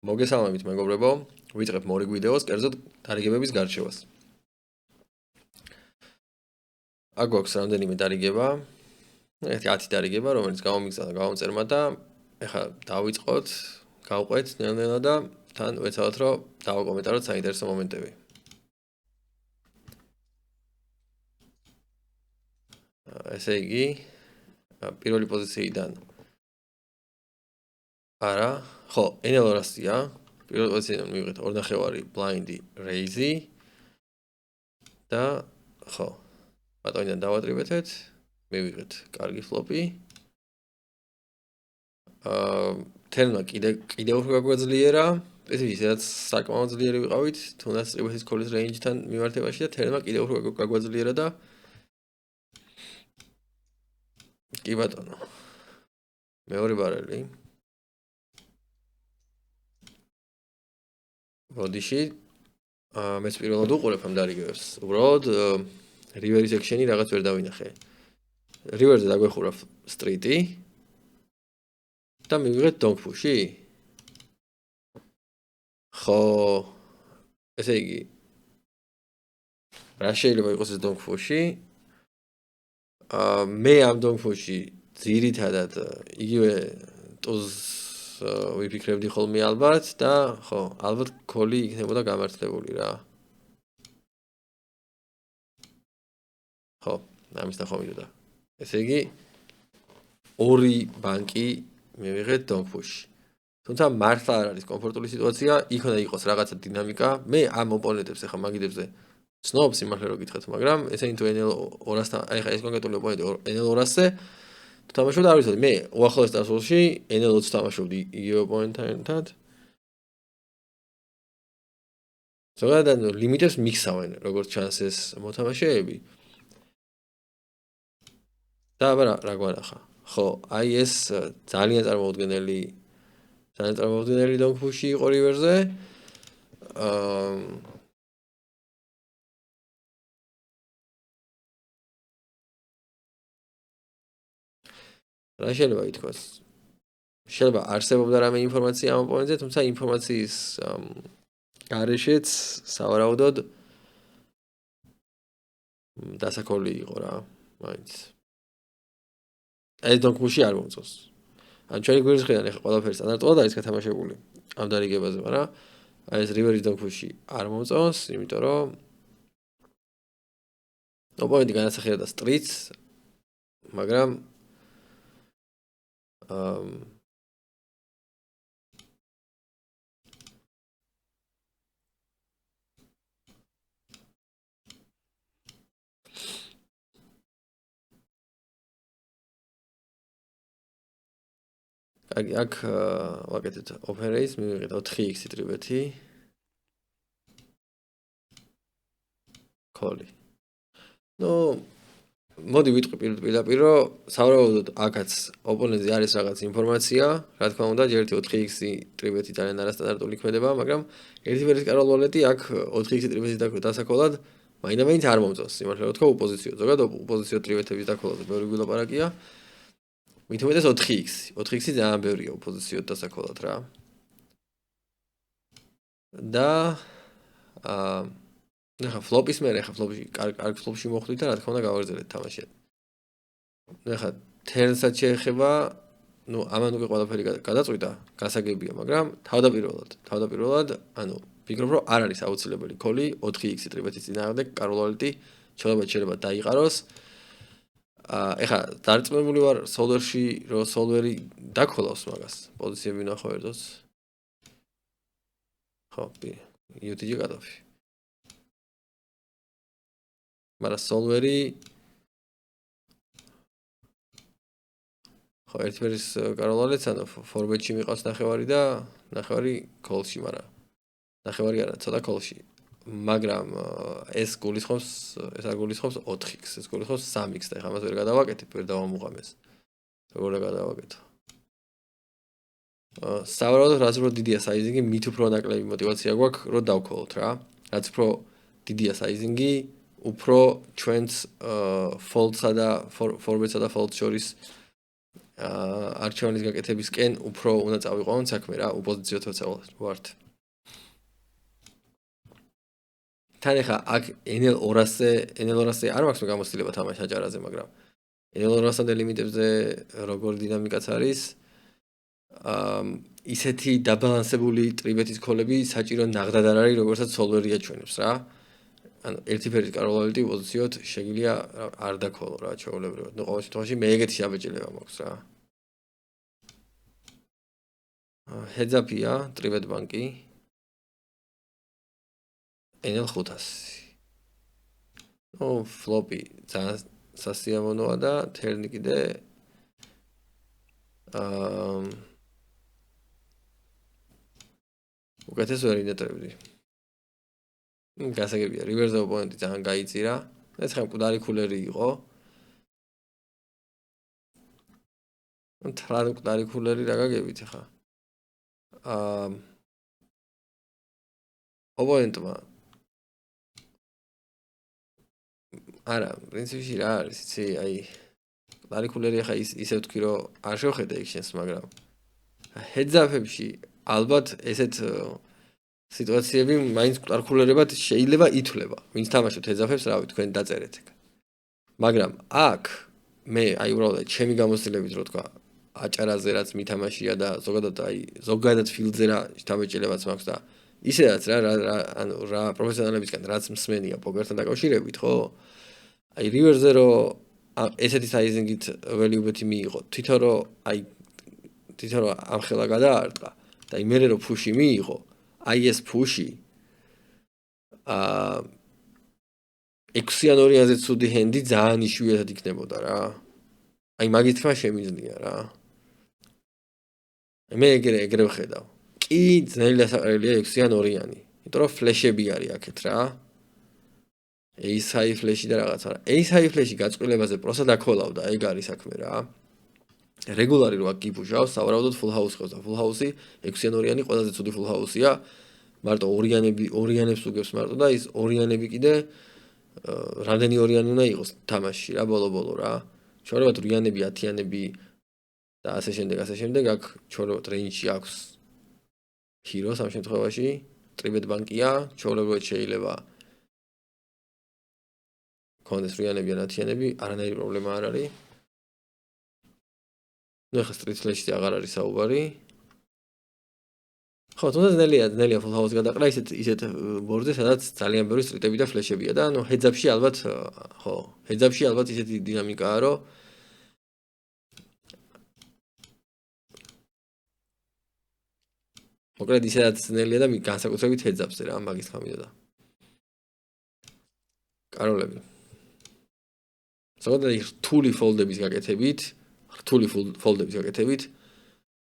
მოგესალმებით მეგობრებო, ვიწყებ მორიგ ვიდეოს, კერძოდ დარიგებების გარჩევას. აქ გვაქვს რამდენიმე დარიგება, 10 დარიგება, რომელიც გამომიგზავნა გამომწერმა და ეხლა დავიწყოთ, გავყვეთ ნელ-ნელა და თან ვეცადოთ, რომ დავაკომენტაროთ საინტერესო მომენტები. ესე იგი, პირველი პოზიციიდან არა, ხო, NL200-ია. პირველ პოზიციიდან მივიღეთ 2.5 ბლაინდი რეიზი და ხო, ბატონიდან დავატრიბეთეთ, მივიღეთ კარგი ფლოპი. თერმა კიდე უფრო გაგვაძლიერა, ესეც საკმაოდ ძლიერი ვიყავით, თუნდაც ტრიბეთის ქოლის რეინჯთან მიმართებაში და თერმა კიდე უფრო გაგვაძლიერა და კი ბატონო. მეორე ბარელი. ბოდიში მეც პირველად უყურებ ამ დარიგებებს. უბრალოდ რივერის ექშენი რაღაც ვერ დავინახე. რივერზე დაგვეხურა სტრიტი და მივიღეთ დონგფუში. ხო, ესე იგი რა შეიძლება იყოს ეს დონგფუში? მე ამ დონგფუში ძირითადად იგივე ტუზს ვიფიქრებდი ხოლმე ალბათ და ხო, ალბათ ქოლი იქნებოდა გამართლებული რა. ხო, ამის ნახვა მინდოდა. ესე იგი ორი ბანკი მივიღეთ დონგფუში. თუმცა მართლა არ არის კომფორტული სიტუაცია, იქ უნდა იყოს რაღაცა დინამიკა. მე ამ ოპონენტებს ახლა მაგიდებზე ცნობ სიმართლე რომ გითხრათ, მაგრამ ესენი თუ NL200-თან, აი ხა ეს კონკრეტული ოპონენტი NL200-ზე თამაშობდა არ ვიცოდი, მე უახლოეს წარსულში NL20 თამაშობდი იგივე ოპონენტთან. ზოგადად ლიმიტებს მიქსავენ, როგორც ჩანს ეს მოთამაშეები. და აბა რა გვანახა? ხო, აი ეს ძალიან წარმოუდგენელი დონგფუში იყო რივერზე. რა შეიძლება ითქვას? შეიძლება არსებობდა რამე ინფორმაცია ამ ოპონენტზე, თუმცა ინფორმაციის გარეშეც სავარაუდოდ დასაკოლი იყო რა, მაინც. ეს დონგფუში არ მომწონს. ან ჩვენი გვერდის მხრიდან ახლა ყველაფერი სტანდარტულად არის გათამაშებული ამ დარიგებაზე, მაგრამ აი ეს რივერის დონგფუში არ მომწონს, იმიტომ რომ ოპონენტი განასახიერებდა სტრიტს, მაგრამ აქ ვაკეთეთ ოფერეის, მივიღეთ 4x ტრიბეთი. ქოლი. ნუ მოდი ვიტყვი პირდაპირ, რომ სავარაუდოდ აქაც ოპონენტზე არის რაღაც ინფორმაცია, რა თქმა უნდა, ჯერ 4x ტრიბეთი ძალიან არასტანდარტული ქმედება, მაგრამ ერთი ვერის კაროლ ვალეტი აქ 4x ტრიბეთის დასაკოლად მაინდა-მაინც არ მომწონს, სიმართლე რომ თქვა უპოზიციო. ზოგადად უპოზიციო ტრიბეთების დაკოლაზე ბევრი გვილაპარაკია. მით უმეტეს 4x. 4x-ი ძალიან ბევრია უპოზიციო დასაკოლად რა. და ახლა ფლოპის მერე, ახლა ფლოპში, კარგ ფლოპში მოხვდით და რა თქმა უნდა გავაგრძელეთ თამაში. ახლა თერნსაც შეეხება, ნუ ამან უკვე ყველაფერი გადაწყვიტა, გასაგებია, მაგრამ თავდაპირველად, ანუ ვფიქრობ, რომ არ არის აუცილებელი ქოლი 4x ტრიბეთის წინააღმდეგ კაროლ ვალეტი შეიძლება დაიყაროს. ეხლა დარწმუნებული ვარ სოლვერში, რომ სოლვერი დაქოლავს მაგას. პოზიციები ვნახო ერთად. ხო, UTG გადავში. მაგრამ სოლვერი ხო, ერთ ვერის კაროლ ვალეტს ანუ ფორბეტში მიყავს ნახევარი და ნახევარი ქოლში, მაგრამ ნახევარი არა, ცოტა ქოლში. მაგრამ ეს გულისხმობს 4x, ეს გულისხმობს 3x და ეხლა ამას ვერ გადავაკეთებ, ვერ დავამუყამეს. როგორ გადავაკეთო? სავარაუდოდ რაც უფრო დიდია საიზინგი, მით უფრო ნაკლები мотиваცია გვაქვს, რომ დავქოლოთ რა. რაც უფრო დიდია საიზინგი, უფრო ჩვენს ფოლდსა და ფორბეტსა და ფოლდს შორის არჩევანის გაკეთებისკენ უფრო უნდა წავიყვანოთ საქმე რა, ოპოზიციოთ ვართ. თან ეხა აქ NL 200-ზე არ მაქვს გამოცდილება თამაში აჭარაზე, მაგრამ NL 200-ამდე ლიმიტებზე როგორ დინამიკაც არის, ისეთი დაბალანსებული ტრიბეთის ქოლები საჭირო ნაღდად არ არის, როგორცაც სოლვერი აჩვენებს რა. ანუ ერთი ფერის კაროლალიტი პოზიციოთ შეგიძლია არ დაქოლო რა, ჩვეულებრივად. ნუ ყოველ შემთხვევაში მე ეგეთი შაბეჭდილება მაქვს რა. ჰედზაპია, ტრიბეთ ბანკი. NL 500. ფლოპი ძალიან სასიამოვნოა და თერნი კიდე უკეთეს ვერ ინეტრებდი. გასაგებია, რივერზე ოპონენტი ძალიან გაიწირა. ეს ხა მკვდარი ქულერი იყო. 18 მკვდარი ქულერი რა გაგებით ხა? ოპონენტმა არა, პრინციპში რა არის, იცი, აი მკვდარი ქულერი ხა ისე ვთქვი, რომ არ შევხედე იქ შენს, მაგრამ ჰედზაფებში ალბათ ესეთ სიტუაციები მაინც მკვდარ-ქულერებად შეიძლება ითვლება. ვინც თამაშობთ ჰედზაფებს, რავი, თქვენ დაწერეთ ეგ. მაგრამ აქ მე აი უბრალოდ ჩემი გამოცდილებით რო თქვა, აჭარაზე რაც მითამაშია და ზოგადად ფილდზე რა შთაბეჭდილებაც მაქვს და ისედაც ანუ რა პროფესიონალებისგან რაც მსმენია პოკერთან დაკავშირებით, ხო? აი რივერზე რო ესეთი საიზინგით ველიუბეთი მიიღო, თვითონ რო ამხელა გადაარტყა და იმერე რო ფუში მიიღო, აი ეს ფუში 6-ან 2-ზე ცუდი ჰენდი ძალიან იშვიათად იქნებოდა რა. აი მაგის თქმა შემიძლია რა. მე ეგრე ვხედავ. კი ძნელი დასაყრელია 6-ან 2-ანი. იმიტომ რომ ფლეშები არის აქეთ რა. Ace-high flash-ი და რაღაც, მაგრამ Ace-high flash-ი გაწყვილებაზე პროსა დაქოლავდა, ეგ არის საქმე რა. რეგულარი რო აქ გიფუშავს, სავარაუდოდ full house ხავს და full house-ი 6-ან 2-ანი ყველაზე ცუდი full house-ია. მარტო ორიანებს უგებს მარტო და ის ორიანები კიდე რამდენი ორიანი უნდა იყოს თამაში რა ბოლო რა. ჩვეულებრივად რიანები, 10-იანები და ასე შემდეგ აქ ჩვეულებრივად რეინჯი აქვს ჰიროს ამ შემთხვევაში, ტრიბეთ ბანკია, ჩვეულებრივად შეიძლება კონდეს რიანები ან 10-იანები, არანაირი პრობლემა არ არის. ნუ ახლა street flash-ზე აღარ არის საუბარი. ხო, თუნდაც ძნელია full house გადაყრა ისეთ ბორდზე, სადაც ძალიან ბევრი სტრიტები და ფლეშებია და ნუ heads-up-ში ალბათ ხო, heads-up-ში ალბათ ისეთი დინამიკაა, რომ მოკლედ ისედაც ძნელია და განსაკუთრებით heads-up-ზე რა, მაგის თქმა მინდოდა. კაროლები. ზოგადად რთული ფოლდების გაკეთებით,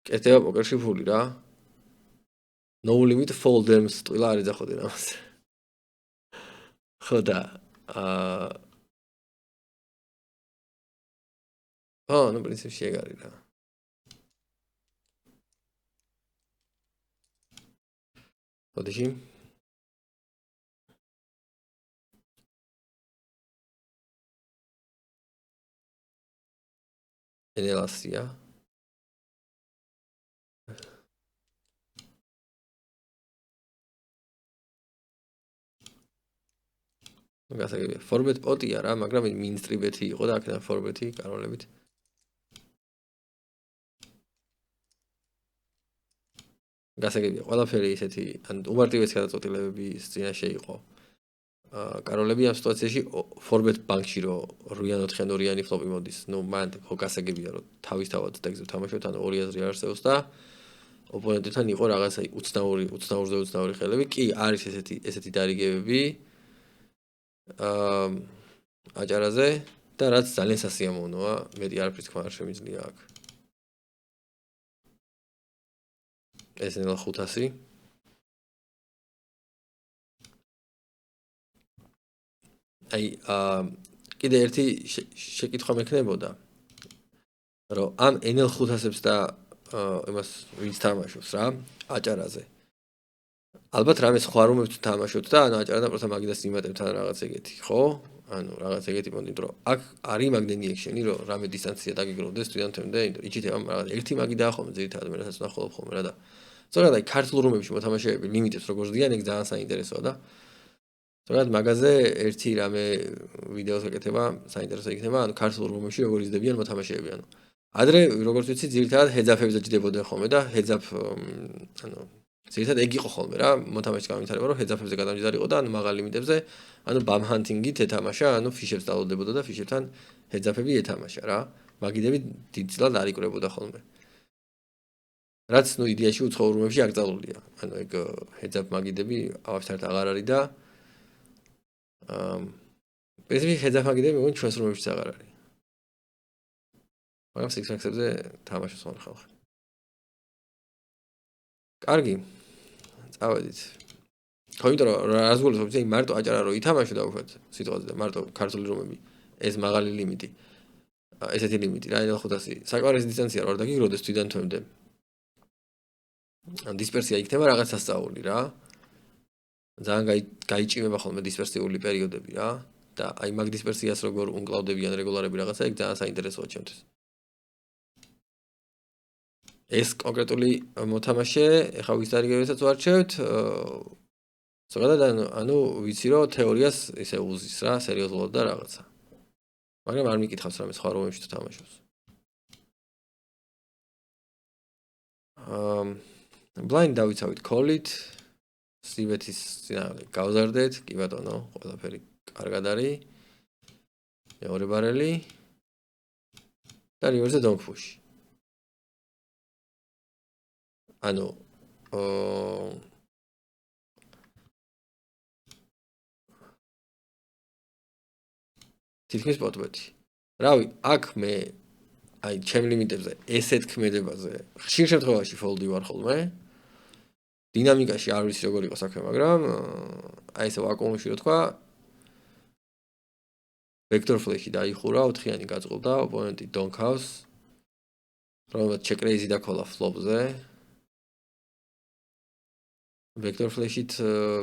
კეთდება პოკერში ფული რა. No limit folders ტყილა არ ეძახოდნენ ამას. ხო და ნუ პრინციპში ეგ არის რა. ხოდიში ენელასია გასაგებია ფორბეთ პოტია რა, მაგრამ მინსტრიბეთი იყო და აქედან ფორბეთი კაროლებით. გასაგებია ყველაფერი ისეთი ან უმარტივესი გადაწყვეტილებები წინაშე იყო. კაროლები ამ სიტუაციაში ფორბეთ ბანკში რო 8-ან 4-ან 2-იანი ფლოპი მოდის, ნუ მან ხო გასაგებია რომ თავისთავად დაგზავ თამაშობთ, ანუ 2 აზრი არ არსებობს და ოპონენტთან იყო რაღაცა უცნაური ხელები. კი, არის ესეთი დარიგებები აჭარაზე და რაც ძალიან სასიამოვნოა, მეტი არაფრის თქვა არ შემიძლია აქ. ეს NL 500 აი კიდე ერთი შეკითხვა მექნებოდა რომ ამ NL 500-ებს და იმას ვინც თამაშობს რა აჭარაზე ალბათ რამე სხვა რომებს თამაშობთ და ანუ აჭარადან პროსტა მაგიდას იმატებთან რაღაც ეგეთი ხო ანუ რაღაც ეგეთი პონტი, რომ აქ არის მაგდენი ექშენი, რომ რამე დისტანცია დაგიგროვდეს თვითონ თემდე, იჭითება რაღაც ერთი მაგი დაახომე ძირითადად მე რასაც ნახულობ ხოლმე რა და სწორედ აი ქართულ რომებში მოთამაშეები ლიმიტებს როგორც დიან, ეგ ძალიან საინტერესოა და სწორედ მაგაზე ერთი რამე ვიდეოს ეკეთება, საინტერესო იქნება, ანუ ქართულ რომებში როგორ იზრდებიან მოთამაშეები, ანუ ადრე როგორც ვიცი, ძირითადად ჰეძაფებზე ჯდებოდნენ ხოლმე და ჰეძაფ ანუ ძირითადად ეგ იყო ხოლმე რა, მოთამაშეს გამითარება, რომ ჰეძაფებზე გადამჯდარიყო და ანუ მაღალ ლიმიტებზე, ანუ ბამ ჰანტინგით ეთამაშა, ანუ ფიშებს დაალოდებოდა და ფიშებთან ჰეძაფები ეთამაშა რა. მაგიდები დიდწილად არ იკვრებოდა ხოლმე. რაც ნუ იდეაში უცხოურ რომებში აკრძალულია. ანუ ეგ ჰეძაფ მაგიდები ავშთართ აღარ არის და პრინციპი ჰეძაფ მაგიდები მეგონი ჩვენს რომებშიც აღარ არის. მაგრამ სიქსაქსებზე თამაშობს ხოლმე ხალხი. კარგი. წავედით. ხო, იმიტომ რომ რას გულისხმობთ, აი მარტო აჭარა რო ითამაშო და უშვათ სიტყვაზე და მარტო ქართული რომები ეს მაღალი ლიმიტი. ესეთი ლიმიტი რა 500 საკმარისი დისტანცია რა დაგიგროვდეს თვიდან თვემდე. ან დისპერსია იქნება რაღაც სასწაული რა. ძალიან გაიჭიმება ხოლმე დისპერსიული პერიოდები რა და აი მაგ დისპერსიას როგორ უნკლავდებიან რეგულარები რაღაცა ეგ ძალიან საინტერესოა ჩემთვის. ეს კონკრეტული მოთამაშე, ეხლა ვის დარიგებითაც ვარჩევთ, ზოგადად ანუ ვიცი რომ თეორიას ისე უზის რა, სერიოზულად და რაღაცა. მაგრამ არ მიკითხავს რამე სხვა რომებში თუ თამაშობს. blind დავიცავით call-ით, სივეთის წინააღმდეგ გავზარდეთ, კი ბატონო, ყველაფერი კარგად არის. მეორე ბარელი და რივერზე donk push. ანუ თითქმის პოტბეთი. რავი, აქ მე აი ჩემ ლიმიტებზე ესეთ ქმედებაზე ხშირ შემთხვევაში ფოლდი ვარ ხოლმე. დინამიკაში არ ვიცი როგორ იყო საქმე, მაგრამ აი ესე ვაკუუმში რო თქვა vector flash-ი დაიხურა, 4-იანი გაწყდა, ოპონენტი donk-ავს. რომელმაც check raise-ი დაქოლა flop-ზე. vector flash-ით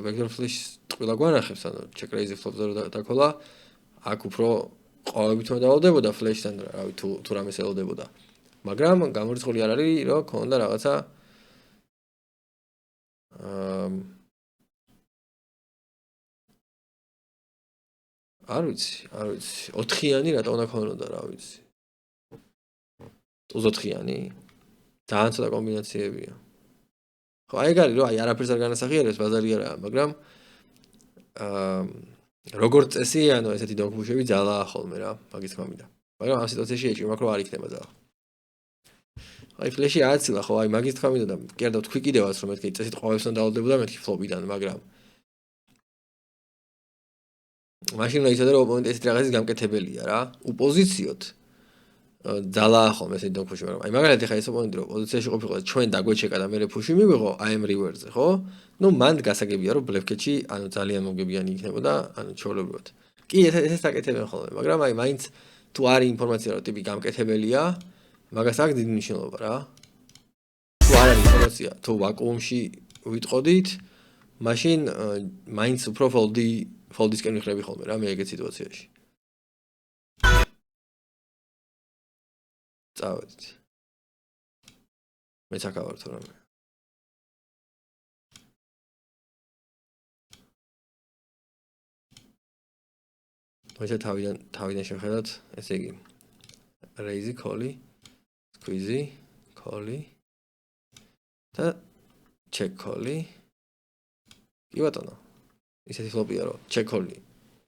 vector flash ტყილა გვანახებს, ანუ check raise-ი flop-ზე რო დაქოლა, აქ უფრო ყვავებით მოდავალდებოდა flash-თან, რავი, თუ რამეს ელოდებოდა. მაგრამ გამორიცხული არ არის, რომ ქონდა რაღაცა არ ვიცი. 4-იანი რატო უნდა ქონოდა, რა ვიცი. ტუზ 4-იანი? ძალიან ცოტა კომბინაციებია. ხო, აი ეგ არის, რომ აი არაფერს არ განასახიერებს, ბაზარი არაა, მაგრამ როგორც წესი, ანუ ესეთი donk push-ები ძალაა ხოლმე რა, მაგის თქმამიდა. მაგრამ ამ სიტუაციაში ეჭვი მაქვს, რომ არ იქნება ძალა. აი ფლეში ააცილა ხო, აი მაგის თქმამიდა და კერდა თქვი კიდევაც, რომ მეთქი წესით ყვავებს უნდა დაალოდებოდა მეთქი ფლოპიდან, მაგრამ მაშინ რა იცოდა რომ ოპონენტი ესეთ რაღაცის გამკეთებელია რა. უპოზიციოთ ძალაა ხოლმე ესეთი donk push-ი, მაგრამ აი მაგალითად ხა ეს ოპონენტი რომ პოზიციაში ყოფილიყო და ჩვენ დაგვეჩეკა და მე push-ი მივიღო AM river-ზე, ხო? ნუ მან გასაგებია რომ ბლეფკეტში ანუ ძალიან მოგებიანი იქნებოდა, ანუ ჩაოლებრივად. კი, ეს აკეთებენ ხოლმე, მაგრამ აი მაინც თუ არის ინფორმაცია რომ ტიპი გამკეთებელია, მაგას აქვს დიდი მნიშვნელობა რა. თუ არ არის ინფორმაცია, თუ ვაკუუმში ვიტყოდით, მაშინ მაინც უფრო ფოლდისკენ ვიხდები ხოლმე რა, მე ეგეთ სიტუაციაში. წავედით. მეც აკავარ თუ რამე. მოიცა თავიდან შევხედოთ, ესე იგი raise call-ი, squeeze call-ი და check call-ი. კი ბატონო. ისეთი ფლოპია რომ check call-ი.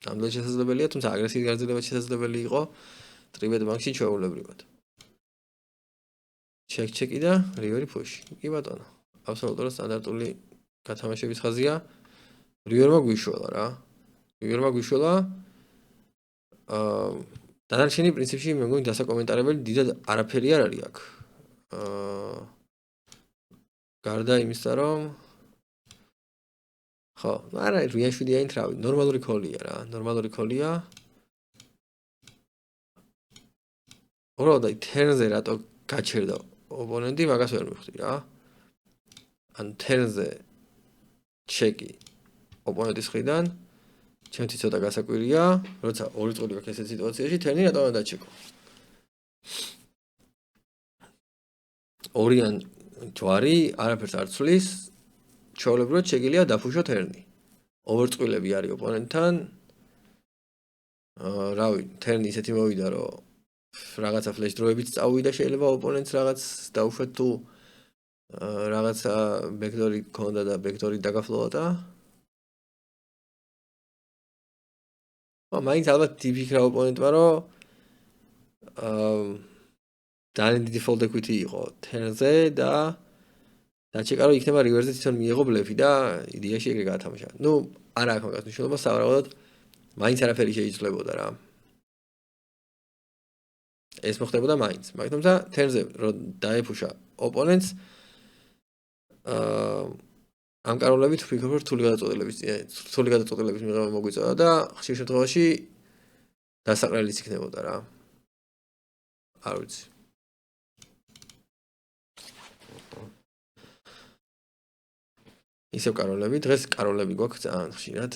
ნამდვილად შესაძლებელია, თუმცა აგრესიული გარძელება შესაძლებელი იყო ტრიბეტ ბანკში ჩვეულებრივად. check-ი და river push. კი ბატონო. აბსოლუტურად სტანდარტული გათამაშების ხაზია. river-მა გვიშველა რა. river-მა გვიშველა დანარჩენი პრინციპში მე მგონი დასაკომენტარებელი დიდად არაფერი არ არის აქ. გარდა იმისა, რომ ხო, არა, რეაშვიდია ინტრავი, ნორმალური კოლია რა, ნორმალური კოლია. უბრალოდ აი თერზე რატო გაჩერდა ოპონენტი, მაგას ვერ მივხვდი რა. ან თერზე ჩეკი ოპონენტის მხრიდან ჩემთვის ცოტა გასაკვირია, როცა ორი წყვილი გაქვს ესეთ სიტუაციაში, თერნი რატომ დაჩეკო? ორიან ჯვარი არაფერს არ ცვლის, ჩვეულებრივად შეგიძლია დაფუშო თერნი. ოვერწყვილები არის ოპონენტთან. რავი, თერნი ისეთი მოვიდა, რომ რაღაცა ფლეშ დროებით წავიდა, შეიძლება ოპონენტს რაღაც დაუშვათ თუ რაღაცა ბექდორი ქონდა და ბექდორი დაგაფლოვა. მაინც ალბათ იფიქრა ოპონენტმა, რომ ძალიან დიდი fold equity იყო თერზე და დაჩეკა რომ იქნება რივერზე თვითონ მიიღო ბლეფი და იდეაში ეგრე გაათამაშა. ნუ არა აქვს მაგას მნიშვნელობა, სავარაუდოდ მაინც არაფერი შეიძლებოდა რა. ეს მოხდებოდა მაინც. მაგრამ თუმცა თერზე რომ დაეფუშა ოპონენტს ამ კაროლებით ვფიქრობ რომ რთული გადაწყვეტილების მიღება მოგვიწოდა და ხშირ შემთხვევაში დასაყრელიც იქნებოდა რა. არ ვიცი. ისევ კაროლები, დღეს კაროლები გვაქვს ძალიან ხშირად.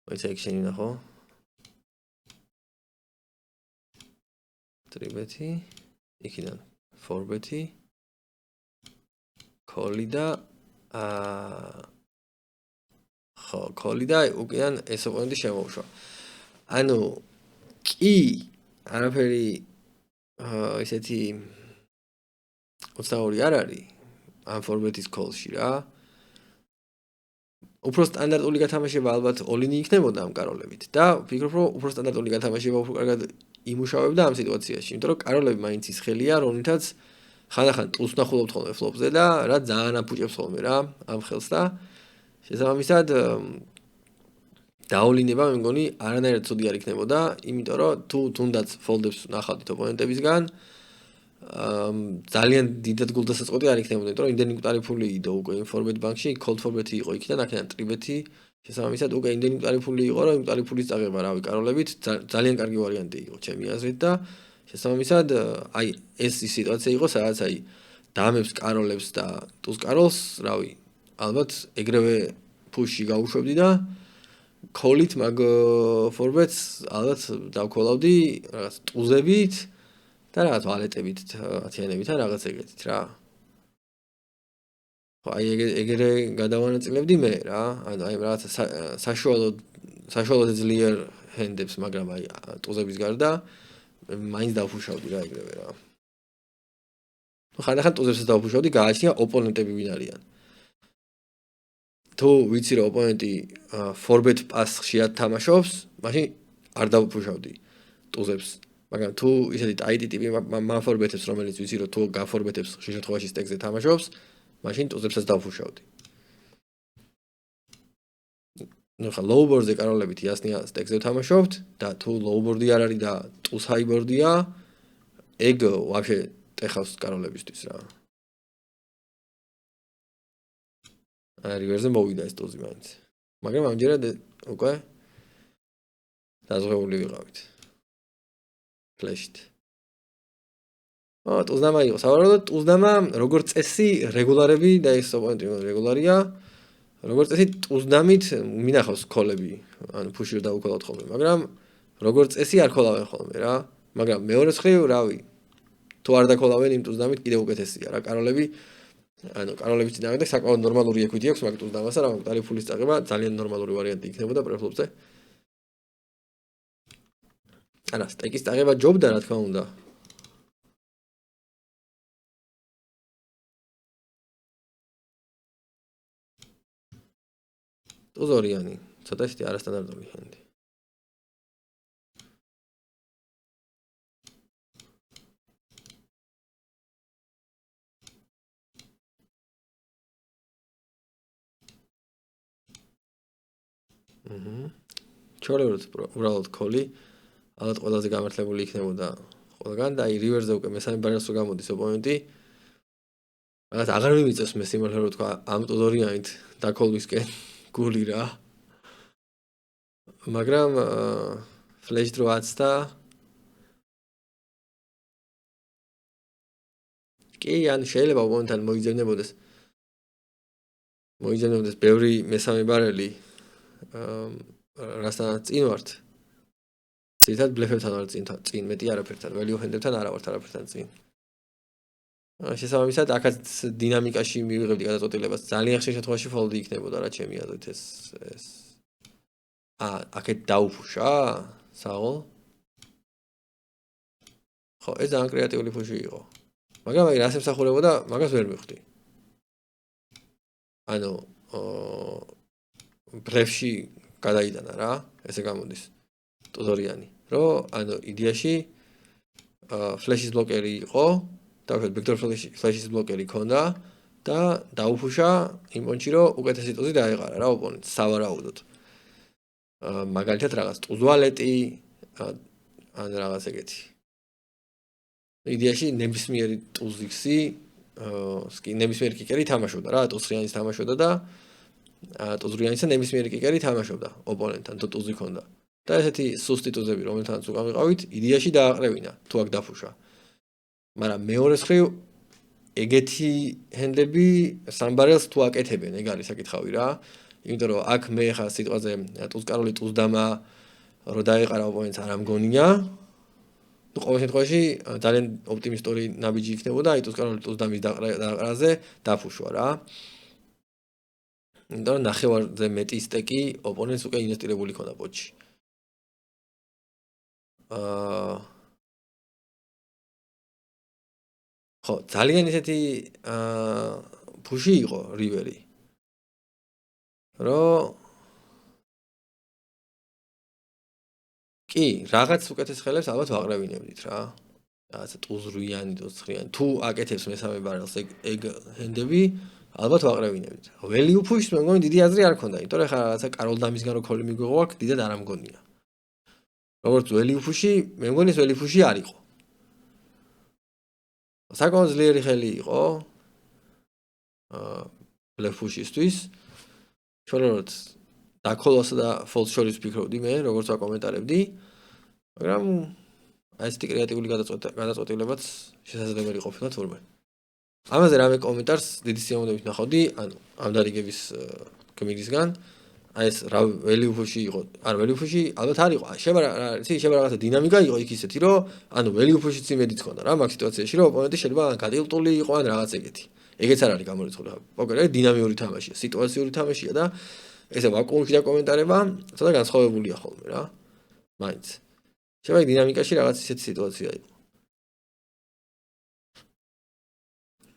ვიცი ეგ შენი ნახო. ტრიბეთი, იქიდან ფორბეთი, კოლი და ხო, კოლი და უკიდან ეს ოპონენტი შემოუშვა. ანუ კი არაფერი ისეთი 22 არ არის ამ ფორმატის კოლში რა. უფრო სტანდარტული გათამაშება ალბათ ოლინი იქნებოდა ამ კაროლებით და ვფიქრობ რომ უფრო სტანდარტული გათამაშება უფრო კარგად იმუშავებდა ამ სიტუაციაში, იმიტომ რომ კაროლები მაინც ის ხელია, რომლითაც ხანდახან ტულს ნახულობთ ხოლმე ფლოპზე და რა ძალიან აფუჭებს ხოლმე რა ამ ხელს და შესაბამისად დაულინება მე მგონი არანაირად ცუდი არ იქნებოდა, იმიტომ რომ თუ თუნდაც ფოლდებს ნახავთ ოპონენტებისგან ძალიან დიდად გულდასაწყვეტი არ იქნებოდა, იმიტომ რომ იმდენი მკვდარი ფული იდო უკვე იმ ფორმატ ბანკში, cold format-ი იყო იქიდან, აქედან ტრიბეთი, შესაბამისად უკვე იმდენი მკვდარი ფული იყო, რომ იმ მკვდარი ფულის წაღება, რავი, კაროლებით ძალიან კარგი ვარიანტი იყო ჩემი აზრით და შესაბამისად აი ეს ის სიტუაცია იყო, სადაც აი დამებს კაროლებს და ტუს კაროლს, რავი, ალბათ ეგრევე ფუში გაუშვებდი და კოლით მაგ ფორმატს ალბათ დავქოლავდი რაღაც ტუზებით და რაღაც ვალეტებით, ათიანებით ან რაღაც ეგეთით რა. ხო, აი ეგრე გადავანაწილებდი მე რა. ანუ აი რაღაც საშუალო ძლიერ ჰენდებს, მაგრამ აი ტუზების გარდა მაინც დავფუშავდი რა ეგრევე რა. ხანდახან ტუზებსაც დავფუშავდი, გააჩნია ოპონენტები ვინ არიან. თუ ვიცი რომ ოპონენტი ფორბეთ პასში თამაშობს, მაშინ არ დავფუშავდი ტუზებს. მაგრამ თუ ისეთი ტაიტი ტიპი მაფორბეთებს, რომელიც ვიცი რომ თუ გაფორბეთებს ხშირ შემთხვევაში სტეკზე თამაშობს, მაშინ ტუზებსაც დავფუშავდი. ნუ ხა ლოუბორდზე კაროლებით იასნია სტეკზე თამაშობთ და თუ ლოუბორდი არ არის და ტუს ჰაიბორდია, ეგ ვაფშე ტეხავს კაროლებისთვის რა. რივერზე მოვიდა ეს ტუზი მაინც. მაგრამ ამჯერად უკვე დაზღვეული ვიყავით. ფლეშით. ტუზნამა იყო. სავარაუდოდ ტუზნამა როგორც წესი რეგულარები და ეს ოპონენტი რეგულარია. როგორც წესი ტუზნამით მინახავს კოლები, ანუ ფუში დავუქოლავთ ხოლმე, მაგრამ როგორც წესი არ ქოლავენ ხოლმე რა. მაგრამ მეორე მხრივ, რავი, თუ არ დაქოლავენ იმ ტუზნამით კიდევ უკეთესია რა. კაროლები ანუ კაროლების წინააღმდეგ საკმაოდ ნორმალური ეკვიტი აქვს მაგ ტუზნამასა, რა მკვდარი ფულის წაღება ძალიან ნორმალური ვარიანტი იქნებოდა პრეფლოპზე. არა, სტეკის წაღება ჯობდა რა თქმა უნდა. ტუზორიანი, ცოტა ისეთი არასტანდარტული ჰენდი. ჩორევრად უბრალოდ კოლი ალბათ ყველაზე გამართლებული იქნებოდა ყველგან და აი რივერზე უკვე მესამე ბარას რო გამოდის ოპონენტი რაღაც აღარ მიმიწევს მე სიმართლე რომ თქვა ამ ტუზორიანით დაკოლვისკენ გული რა მაგრამ ფლეშ დრო აცდა კი ან შეიძლება ოპონენტთან მოიძებნებოდეს მოიძებნებოდეს ბევრი მესამე ბარელი რასთანაც წინ ვართ ძირითადად ბლეფებთან ვარ წინ მეტი არაფერთან value hand-ებთან არა ვართ არაფერთან წინ შესაბამისად აქაც დინამიკაში მივიღებდი გადაწყვეტილებას ძალიან ხშირ შემთხვევაში fold იქნებოდა რა ჩემი აზრით ეს აქეთ დაუფუშა საღო ხო ეს ძალიან კრეატიული ფუში იყო მაგრამ აი რას ემსახურებოდა მაგას ვერ მივხვდი ანუ ბრევში გადაიტანა რა ესე გამოდის ტუტორიანი რომ ანუ იდეაში ფლეშის ბლოკერი იყო დავხედე vector flash-ის ბლოკერი ქონდა და დაუფუშა იმ პონჩი რომ უკეთესი ტუზი დაეყარა რა ოპონენტს სავარაუდოდ მაგალითად რაღაც ტუზვალეტი ან რაღაც ეგეთი იდეაში ნებისმიერი ტუზიქსი ნებისმიერი კიკერი თამაშობდა რა ტუზრიანის თამაშობდა და ტუზრიანისა ნებისმიერი კიკერი თამაშობდა ოპონენტთან თუ ტუზი ქონდა და ესეთი სუსტი ტუზები რომელთანაც უკან ვიყავით იდეაში დააყრევინა თუ აქ დაფუშა მაგრამ მეორე მხრივ ეგეთი ჰენდები სამბარელს თუ აკეთებენ ეგ არის საკითხავი რა იმიტომ რომ აქ მე ხა სიტყვაზე ტუზკარული ტუზდამა რო დაეყარა ოპონენტს არ ამგონია ну ყოველ შემთხვევაში ძალიან ოპტიმისტური ნაბიჯი იქნებოდა აი ტუზკარული ტუზდამის დაყრაზე დაფუშვა რა იმიტომ რომ ნახევარზე მეტი სტეკი ოპონენტს უკვე ინვესტირებული ქონდა პოჩში ხო ძალიან ისეთი ფუში იყო რივერი რომ კი რაღაც უკეთეს ხელებს ალბათ ვაყრევინებდით რა რაღაცა ტუზრიანი ტუზრიანი თუ აკეთებს მესამე ბარელს ეგ ჰენდები ალბათ ვაყრევინებდით value push-ს მე მგონი დიდი აზრი არ ქონდა იმიტომ რომ ხა რაღაცა კაროლ დამისგან რო ქოლი მიგვიღო აქ დიდად არ ამგონია როგორც value push-ი მე მგონი ეს value push-ი არ იყო საკმაოდ ძლიერი ხელი იყო bluff push-ისთვის შოროთ დაქოლვასა და false შორის ვფიქრობდი მე როგორც ვაკომენტარებდი მაგრამ აი ესეთი კრეატიული გადაწყვეტილებაც შესაძლებელი ყოფილა თურმე ამაზე რამე კომენტარს დიდი სიამოვნებით ნახავდი ანუ ამ დარიგების გმირისგან აი ეს რა value push-ი იყო არ value push-ი ალბათ არ იყო შეიძლება რაღაცა დინამიკა იყო იქ ისეთი რომ ანუ value push-იც იმედიც ქონდა რა მაგ სიტუაციაში რომ ოპონენტი შეიძლება გადილტული იყო ან რაღაც ეგეთი ეგეც არ არის გამორიცხული პოკერი დინამიური თამაშია სიტუაციური თამაშია და ესე ვაკუუმში და კომენტარება ცოტა განსხვავებულია ხოლმე რა მაინც შეიძლება დინამიკაში რაღაც ისეთი სიტუაცია იყო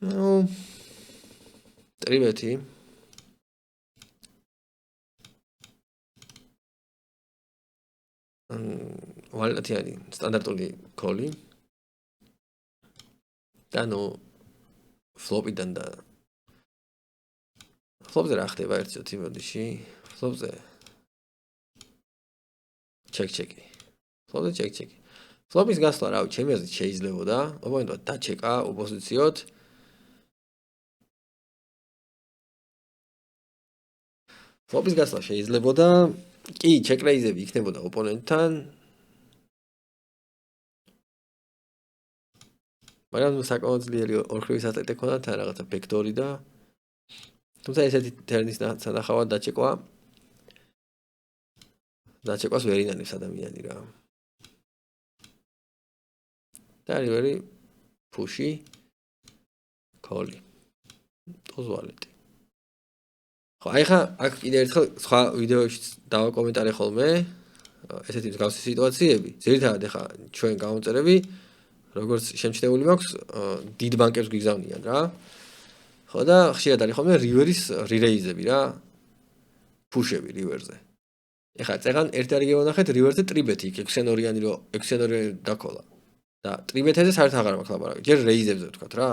ну ტრიბეთი ვალათიანი სტანდარტული კოლი და ნუ ფლოპიდან და ფლოპზე რა ხდება ერთ-ერთი მოდიში ფლოპზე ჩეკი ფლოპის გასვლა რავი ჩემი აზრით შეიძლებოდა ოპონენტმა დაჩეკა ოპოზიციოთ ფლოპის გასვლა შეიძლებოდა კი ჩეკრეიზები იქნებოდა ოპონენტთან მაგრამ საკმაოდ ძლიერი ორხრივი სატეტე ქონდათ რაღაცა ბექდორი და თუმცა ესეთი თერნის სანახავად დაჩეკვას ვერ ინანებს ადამიანი რა და რივერი ფუში კოლი ტუზვალეტი ხო აი ხა აქ კიდე ერთხელ სხვა ვიდეოებში დავაკომენტარე ხოლმე ესეთი მსგავსი სიტუაციები ძირითადად ხა ჩვენ გამომწერები როგორც შემჩნეული მაქვს დიდ ბანკებს გვიგზავნიან რა ხო და ხშირად არის ხოლმე რივერის რირეიზები რა ფუშები რივერზე ეხლა წეგან ერთ არის გევნახეთ რივერზე ტრიბეთი 6-2-იანი რო 6-2 დაკოლა და ტრიბეთზე საერთოდ აღარ მაქვს ლაპარაკი ჯერ რეიზებზე ვთქვათ რა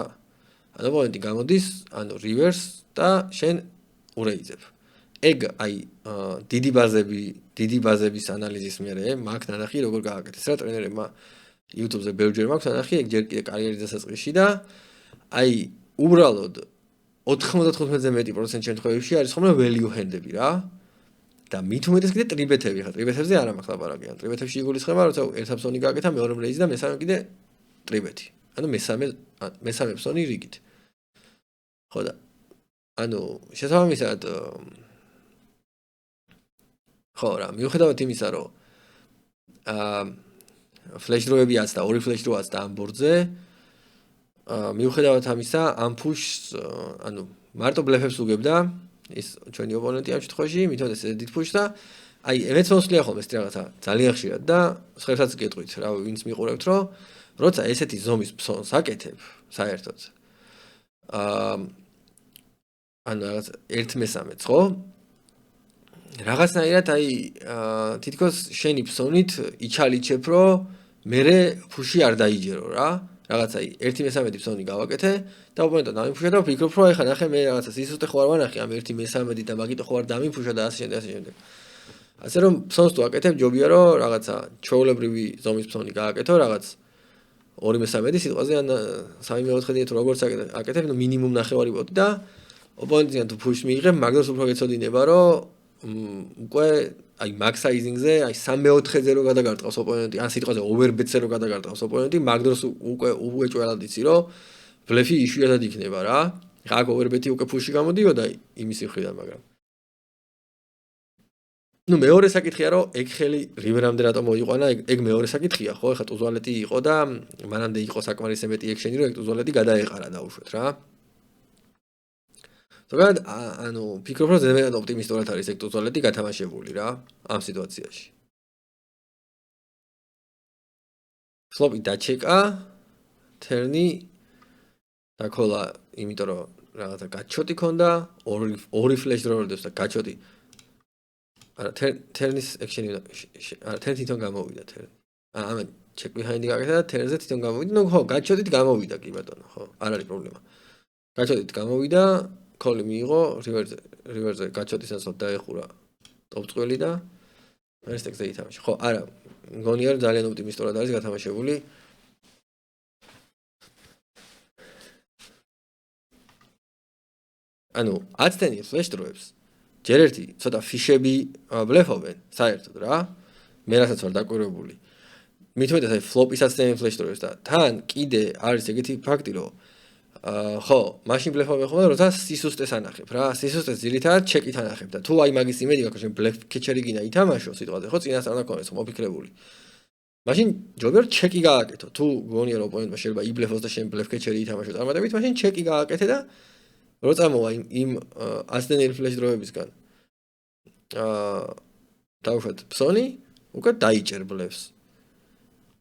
ანუ პონენტი გამოდის ანუ რივერს და შენ ურეიზებ ეგ აი დიდი ბაზების ანალიზის მერე მაქვს ნანახი როგორ გააკეთეს რა ტრენერებმა YouTube-ზე ბევრჯერ მაქვს ნანახი ეგ ჯერ კიდე კარიერის დასაწყისში და აი უბრალოდ 95%-ზე მეტი პროცენტ შემთხვევებში არის ხოლმე value hand-ები რა და მით უმეტეს კიდე ტრიბეთები ხა ტრიბეთებზე არ მაქვს ლაპარაკი ან ტრიბეთებში იგულისხმება როცა ერთ ფსონი გააკეთა მეორე რეიზი და მესამე კიდე ტრიბეთი ანუ მესამე ფსონი რიგით ხო და ანუ შესაბამისად ხო რა, მიუხედავად იმისა, რომ ფლეშ დროებიაც და ორი ფლეშ დროაც და ამ ბორდზე მიუხედავად ამისა, ამ ფუშს ანუ მარტო ბლეფებს უგებდა ის ჩვენი ოპონენტი ამ შემთხვევაში, მithon ეს edit push და აი ემეც მოსვლია ხოლმე ეს რაღაცა ძალიან ხშირად და სხვაებსაც გეტყვით რა ვინც მიყურებთ რომ როცა ესეთი ზომის ფსონს აკეთებ საერთოდ ანუ რაღაც 1/3 ხო რაღაცნაირად აი თითქოს შენი ფსონით იჩალიჩებ რომ მერე ფუში არ დაიჯერო რა რაღაცა 1/3 ფსონი გავაკეთე და ოპონენტო დამიფუშა და ვფიქრობ რომ ეხლა ნახე მე რაღაცა სისუსტე ხო არ ვანახე ამ 1/3 და მაგიტო ხო არ დამიფუშა და ასე შემდეგ ასე რომ ფსონს თუ აკეთებ ჯობია რომ რაღაცა ჩვეულებრივი ზომის ფსონი გააკეთო რაღაც 2/3 სიტყვაზე ან 3/4 თუ როგორც აკეთებ ნუ მინიმუმ ნახევარი პოტი და ოპონენტიდან თუ ფუშს მიიღებ მაგდროს უფრო გეცოდინება რომ უკვე აი მაგ საიზინგზე აი 3/4-ზე რო გადაგარტყავს ოპონენტი ან სიტყვაზე ოვერბეტზე რო გადაგარტყავს ოპონენტი მაგდროს უკვე უეჭველად იცი რომ ბლეფი იშვიათად იქნება რა ხა აქ ოვერბეტი უკვე ფუში გამოდიოდა იმის მხრიდან მაგრამ ნუ მეორე საკითხია რომ ეგ ხელი რივერამდე რატომ მოიყვანა ეგ მეორე საკითხია ხო ეხლა ტუზვალეტი იყო და მანამდე იყო საკმარისად მეტი ექშენი რომ ეგ ტუზვალეტი გადაეყარა დაუშვეთ რა ზოგადად ანუ ფიქრობ რომ ზედმეტად ოპტიმისტურად არის ეგ ტუზვალეტი გათამაშებული რა ამ სიტუაციაში ფლოპი დაჩეკა თერნი დაქოლა იმიტომ რომ რაღაცა გაჩოტი ქონდა ორი ფლეშ დროერებს და გაჩოტი არა თერნის ექშენი არა თერნი თვითონ გამოვიდა თერნი ამან ჩეკ ბიჰაინდი გაკეთა და თერნზე თვითონ გამოვიდა ნუ ხო გაჩოტით გამოვიდა კი ბატონო ხო არ არის პრობლემა გაჩოტით გამოვიდა კოლი მიიღო რივერზე გაჩოტისაცაც დაეხურა ტოპწყველი და ეს ტექსტი ითამაშა ხო არა მგონია რომ ძალიან ოპტიმისტურად არის გათამაშებული ანუ 10 ტენი ფლეშ დროებს ჯერ ერთი ცოტა ფიშები ბლეფობენ საერთოდ რა მე რასაც ვარ დაკვირვებული მithumetas აი ფლოპისაც ტენი ფლეშ დროებს და თან კიდე არის ეგეთი ფაქტი რომ ხო მაშინ ბლეფობენ ხოლმე როცა სისუსტეს ანახებ რა სისუსტეს ძირითადად ჩეკით ანახებ და თუ აი მაგის იმედი გაქვს რომ ბლეფ კეჩერი გინა ითამაშო სიტყვაზე ხო წინასწარ უნდა ქონდეს მოფიქრებული მაშინ ჯობია რომ ჩეკი გააკეთო თუ გონია რომ ოპონენტმა შეიძლება იბლეფოს და შენ ბლეფ კეჩერი ითამაშო წარმატებით მაშინ ჩეკი გააკეთე და რო წამოვა იმ 100 ტენი ფლეშ დროებისგან დაუშვათ ფსონი უკვე დაიჭერ ბლეფს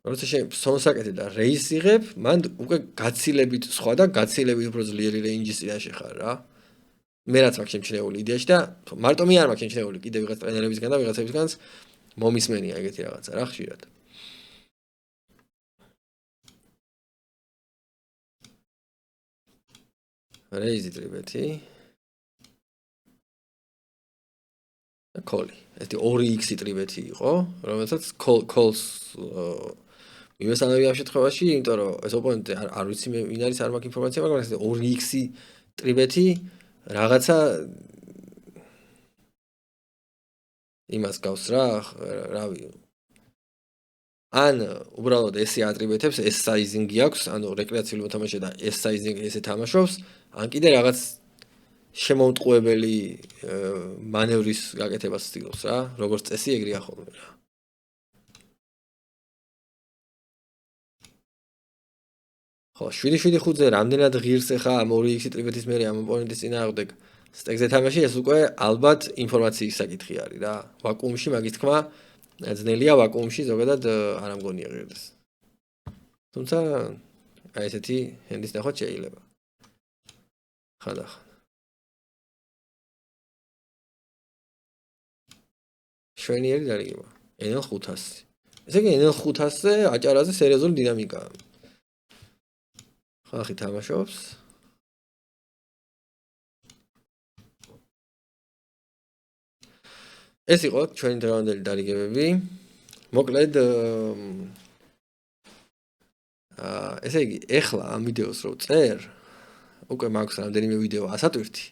როცა შენ ფსონს აკეთე და რეის იღებ მან უკვე გაცილებით სხვა და გაცილებით უფრო ძლიერი რეინჯის წინაშე ხარ რა მე რაც მაქვს შემჩნეული იდეაში და მარტო მე არ მაქვს შემჩნეული კიდე ვიღაც ტრენერებისგან და ვიღაცებისგანაც მომისმენია ეგეთი რაღაცა რა ხშირად რეიზი ტრიბეთი და კოლი ესეთი 2x ტრიბეთი იყო რომელსაც კოლს მივესალმები ამ შემთხვევაში იმიტომ რომ ეს ოპონენტი არ ვიცი მე ვინ არის არ მაქვს ინფორმაცია მაგრამ ეს 2x ტრიბეთი რაღაცა იმას გავს რა რავი ან უბრალოდ ესე ატრიბეთებს ეს საიზინგი აქვს ანუ რეკრეაციული მოთამაშე და ეს საიზინგი ესე თამაშობს ან კიდე რაღაც შემოუტყუებელი მანევრის გაკეთებას ცდილობს რა როგორც წესი ეგრეა ხოლმე რა ხო 7-7-5-ზე რამდენად ღირს ახლა ამ 2x ტრიბეთის მერე ამ ოპონენტის წინააღმდეგ სტეკზე თამაში ეს უკვე ალბათ ინფორმაციის საკითხი არის რა ვაკუუმში მაგის თქმა ძნელია ვაკუუმში ზოგადად არ ამგონია ღირდეს თუმცა აი ესეთი ჰენდის ნახვა შეიძლება ხანდახან შვენიერი დარიგება NL 500 ესე იგი NL 500-ზე აჭარაზე სერიოზული დინამიკაა ხალხი თამაშობს ეს იყო ჩვენი დღევანდელი დარიგებები მოკლედ ესე იგი ეხლა ამ ვიდეოს რო წერ უკვე მაქვს რამდენიმე ვიდეო ასატვირთი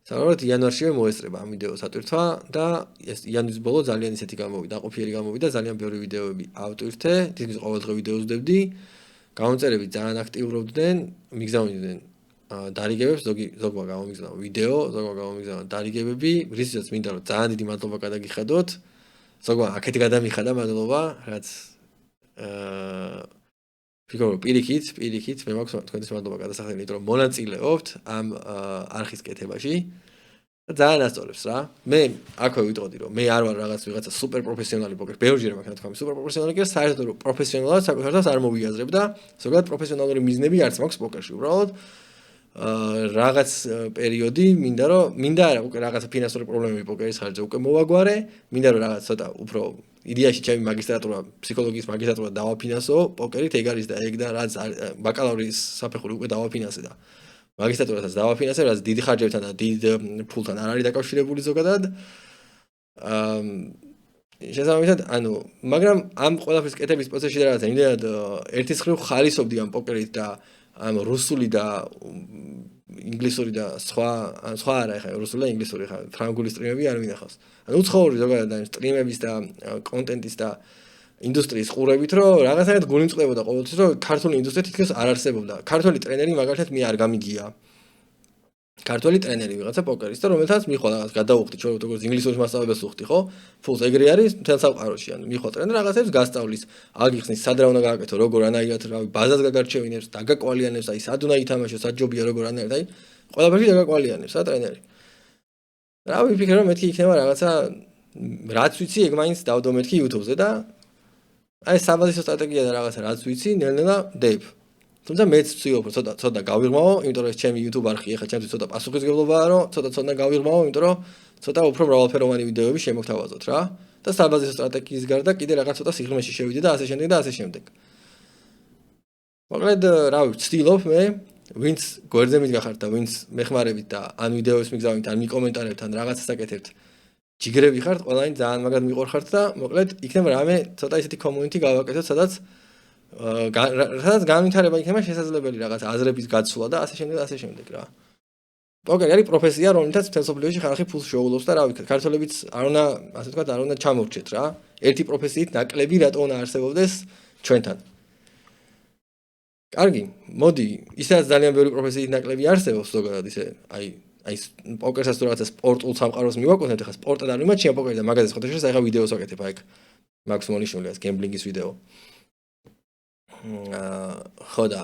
საერთოდ იანვარშივე მოესწრება ამ ვიდეოს ატვირთვა და ეს იანვრის ბოლო ძალიან ისეთი გამოვიდა, აყოფიერი გამოვიდა, ძალიან ბევრი ვიდეოები ავტვირთე, თითქმის ყოველდღე ვიდეოს ვდებდი. გამომწერები ძალიან აქტიურობდნენ, მიგზავნიდნენ დარიგებებს ზოგმა გამომიგზავნა ვიდეო, ზოგმა გამომიგზავნა დარიგებები, რისთვისაც მინდა რომ ძალიან დიდი მადლობა გადაგიხადოთ. ზოგმა აქეთ გადამიხადა მადლობა, რაც ვფიქრობ რომ პირიქით მე მაქვს თქვენთვის მადლობა გადასახადები, იმიტომ რომ მონაწილეობთ ამ არხის კეთებაში. და ძალიან ასწორებს რა. მე აქვე ვიტყოდი რომ მე არ ვარ რაღაც ვიღაცა სუპერ პროფესიონალი პოკერ. ბევრჯერ მაგ თქვა სუპერ პროფესიონალი კი საერთოდ რომ პროფესიონალად საკუთარ თავს არ მოვიაზრებ და ზოგადად პროფესიონალური მიზნები არც მაქვს პოკერში. უბრალოდ რაღაც პერიოდი მინდა არა უკვე რაღაცა ფინანსური პრობლემები პოკერის ხარჯზე უკვე მოვაგვარე, მინდა რომ რაღაც ცოტა უფრო იდეაში ჩემი მაგისტრატურა ფსიქოლოგიის მაგისტრატურა დავაფინანსო პოკერით ეგ არის და ეგ და რაც ბაკალავრის საფეხური უკვე დავაფინანსე და მაგისტრატურასაც დავაფინანსე, რაც დიდი ხარჯებთან და დიდ ფულთან არ არის დაკავშირებული ზოგადად. შესაბამისად, მაგრამ ამ ყველაფრის კეთების პროცესში და რაღაც იმდენად ერთის ხრივ ხარისობდი ამ პოკერით და ამ რუსული და ინგლისური და სხვა არა ხა რუსული და ინგლისური ხა ფრანგული სტრიმები არ მინახავს. უცხოური ზოგადად ამ სტრიმების და კონტენტის და ინდუსტრიის ყურებით რომ რაღაცნაირად გული მწყდებოდა ყოველთვის რომ ქართული ინდუსტრია თითქოს არ არსებობდა. ქართული ტრენერი მაგალითად მე არ გამიგია. ქართული ტრენერი ვიღაცა პოკერის და რომელთაც მიხვალ რაღაც გადაუხდი ჩვენ როგორც ინგლისურის მასწავლებლებს უხდი ხო? ფულს ეგრე არის მთელ სამყაროში ანუ მიხვალ ტრენერ რაღაცებს გასწავლის, აგიხსნის სად რა უნდა გააკეთო, როგორ ანაირად ბაზას გაგარჩევინებს, დაგაკვალიანებს, აი სად უნდა ითამაშო, სად ჯობია როგორ ანაირად, აი ყველაფერში დაგაკვალიანებს რა ტრენერი. რა ვიფიქრე რომ მეთქი იქნება რაღაცა რაც ვიცი ეგ მაინც დავდო მეთქი YouTube-ზე და აი საბაზისო სტრატეგია და რაღაცა რაც ვიცი ნელ-ნელა დებ. თუმცა მეც ვცდილობ რომ ცოტა გავიღმაო, იმიტომ რომ ეს ჩემი YouTube არხი ახლა ჩემთვის ცოტა პასუხისმგებლობაა, რომ ცოტა გავიღმაო, იმიტომ რომ ცოტა უფრო მრავალფეროვანი ვიდეოები შემოგთავაზოთ რა. და საბაზისო სტრატეგიის გარდა კიდე რაღაც ცოტა სიღრმეში შევიდე და ასე შემდეგ. მოკლედ რა ვიცი, ვცდილობ მე, ვინც გვერდზე მიდგახართ და ვინც მეხმარებით და ან ვიდეოებს მიგზავნით, ან მიკომენტარებთ, ან რაღაცას აკეთებთ. ჯიგრები ხართ, ყველანი ძალიან მაგრად მიყურხართ და მოკლედ იქნება რამე ცოტა ისეთი community გავაკეთოთ, სადაც განვითარება იქნება შესაძლებელი რაღაც აზრების გაცვლა და ასე შემდეგ რა. პოკერი არის პროფესია, რომელთაც მთელ სოფლიოში ხალხი ფულს შეუძლობს და რა ვიცი, ქართველებიც არ უნდა, ასე ვთქვათ, არ უნდა ჩამორჩეთ რა. ერთი პროფესიით ნაკლები რატო უნდა არსებობდეს ჩვენთან. კარგი, მოდი, ისაც ძალიან ბევრი პროფესიით ნაკლები არსებობს ზოგადად ისე, აი პოკერსაც თუ რაღაცა სპორტულ სამყაროს მივაკუთვნებთ, ახლა სპორტად არ მიმაჩნია პოკერი და მაგაზე ხოთაშეს ახლა ვიდეოს ვაკეთებ აი მაქვს მონიშნული ეს გემბლინგის ვიდეო. ხო და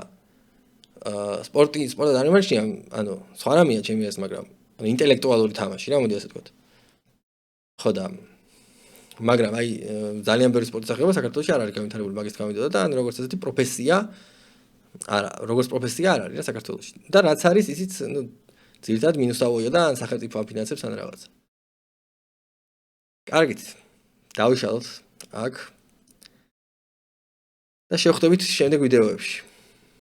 სპორტად არ მიმაჩნია, სხვა რამეა ჩემი ეს, მაგრამ ინტელექტუალური თამაში რა, მოდი ასე ვთქვათ. ხო და მაგრამ აი ძალიან ბევრი სპორტის სახეობა საქართველოში არ არის განვითარებული მაგის გამოდოდა და როგორც ესეთი პროფესია არა, როგორც პროფესია არ არის რა საქართველოში. და რაც არის ისიც ძირითადად მინუსავოია და ან სახელმწიფო აფინანსებს ან რაღაცა. კარგით. დავიშალოთ აქ. და შევხვდებით შემდეგ ვიდეოებში.